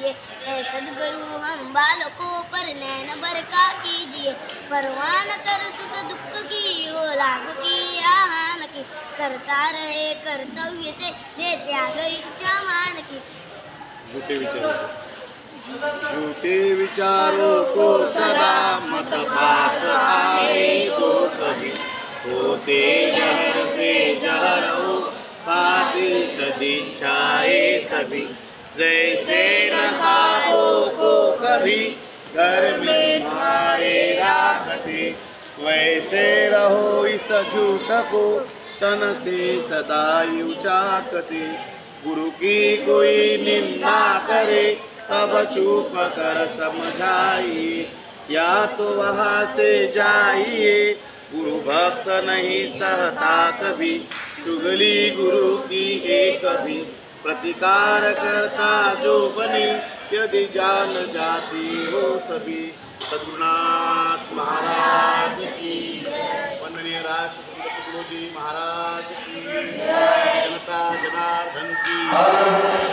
कीजिए। ऐ सद्गुरु हम बालकों पर नैन बरका कीजिए। परवान कर सुख दुख की हो लाभ की या हान की, करता रहे कर्तव्य से दे त्याग इच्छा मान की। झूठे विचारों को सदा मत पास आए तो कभी, होते जहर से जहर हो खाते सदिच्छाए सभी। जैसे नशाओं को कभी घर में मारे राखते, वैसे रहो इस झूठ को तन से सदा उचाकते। गुरु की कोई निंदा करे तब चुप कर समझाइए, या तो वहाँ से जाइए। गुरु भक्त नहीं सहता कभी, चुगली गुरु की एक भी। प्रतिकार करता जो बने यदि जान जाती हो सभी। सद्गुरुनाथ महाराज की, वंदनीय राष्ट्र संत तुकडोजी महाराज की, जनता जनार्दन की।